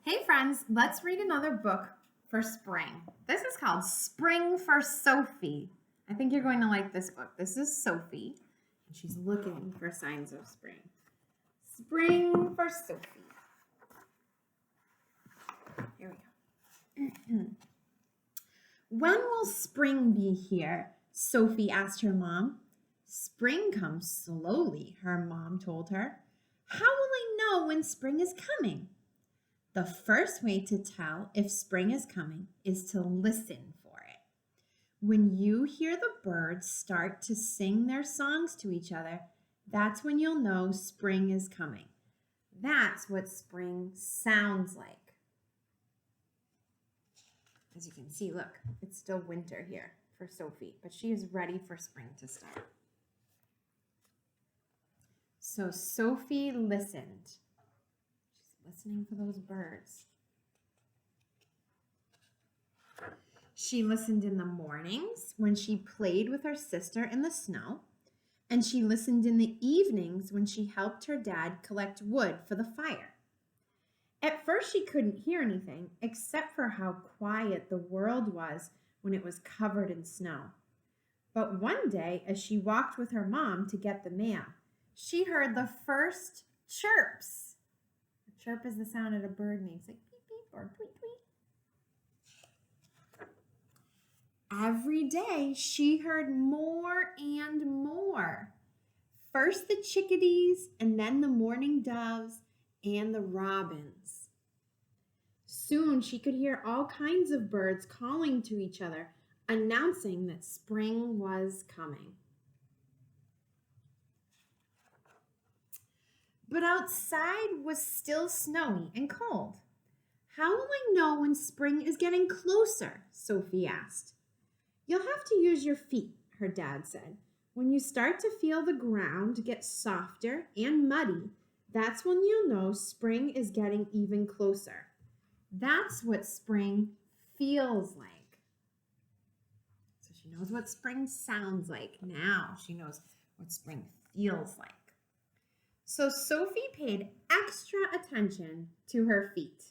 Hey friends, let's read another book for spring. This is called Spring for Sophie. I think you're going to like this book. This is Sophie, and she's looking for signs of spring. Spring for Sophie. Here we go. When will spring be here? Sophie asked her mom. Spring comes slowly, her mom told her. How will I know when spring is coming? The first way to tell if spring is coming is to listen for it. When you hear the birds start to sing their songs to each other, that's when you'll know spring is coming. That's what spring sounds like. As you can see, look, it's still winter here for Sophie, but she is ready for spring to start. So Sophie listened. She's listening for those birds. She listened in the mornings when she played with her sister in the snow, and she listened in the evenings when she helped her dad collect wood for the fire. At first, she couldn't hear anything except for how quiet the world was when it was covered in snow. But one day, as she walked with her mom to get the mail, she heard the first chirps. A chirp is the sound that a bird makes, like beep beep or tweet tweet. Every day, she heard more and more. First the chickadees, and then the mourning doves, and the robins. Soon she could hear all kinds of birds calling to each other, announcing that spring was coming. But outside was still snowy and cold. How will I know when spring is getting closer? Sophie asked. You'll have to use your feet, her dad said. When you start to feel the ground get softer and muddy, that's when you'll know spring is getting even closer. That's what spring feels like. So she knows what spring sounds like. Now she knows what spring feels like. So Sophie paid extra attention to her feet.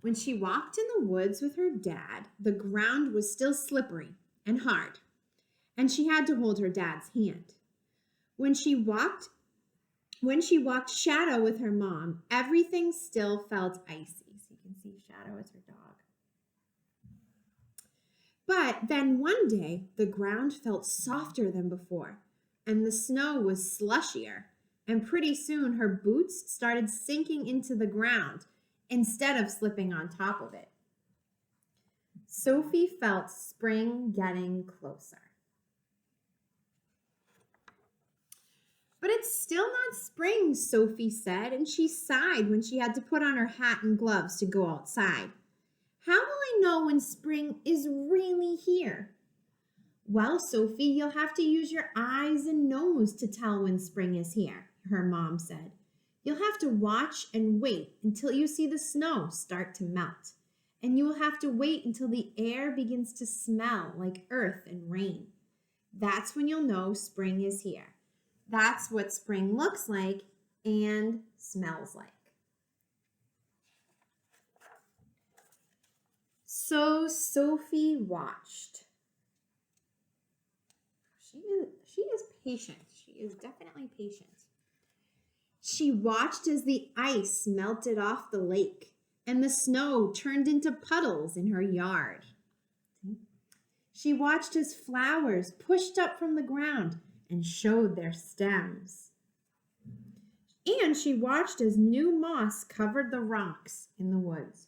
When she walked in the woods with her dad, the ground was still slippery and hard, and she had to hold her dad's hand. When she walked Shadow with her mom, everything still felt icy. So you can see Shadow as her dog. But then one day, the ground felt softer than before, and the snow was slushier, and pretty soon her boots started sinking into the ground instead of slipping on top of it. Sophie felt spring getting closer. But it's still not spring, Sophie said, and she sighed when she had to put on her hat and gloves to go outside. How will I know when spring is really here? Well, Sophie, you'll have to use your eyes and nose to tell when spring is here, her mom said. You'll have to watch and wait until you see the snow start to melt. And you will have to wait until the air begins to smell like earth and rain. That's when you'll know spring is here. That's what spring looks like and smells like. So Sophie watched. She is patient. She is definitely patient. She watched as the ice melted off the lake and the snow turned into puddles in her yard. She watched as flowers pushed up from the ground and showed their stems. And she watched as new moss covered the rocks in the woods.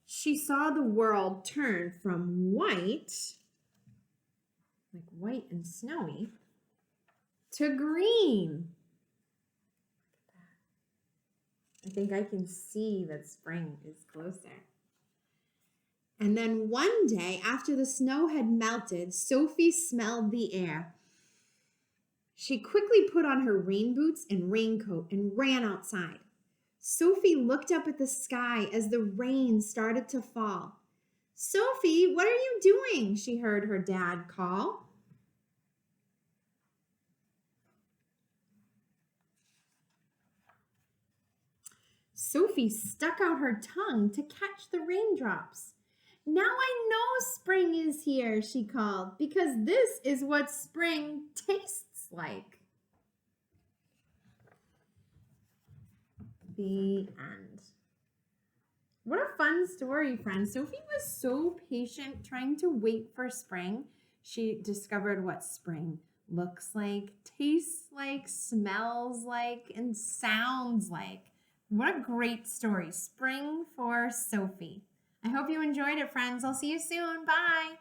She saw the world turn from white, like white and snowy, to green. I think I can see that spring is closer. And then one day, after the snow had melted, Sophie smelled the air. She quickly put on her rain boots and raincoat and ran outside. Sophie looked up at the sky as the rain started to fall. Sophie, what are you doing? She heard her dad call. Sophie stuck out her tongue to catch the raindrops. Now I know spring is here, she called, because this is what spring tastes like. The end. What a fun story, friends. Sophie was so patient trying to wait for spring. She discovered what spring looks like, tastes like, smells like, and sounds like. What a great story. Spring for Sophie. I hope you enjoyed it, friends. I'll see you soon. Bye.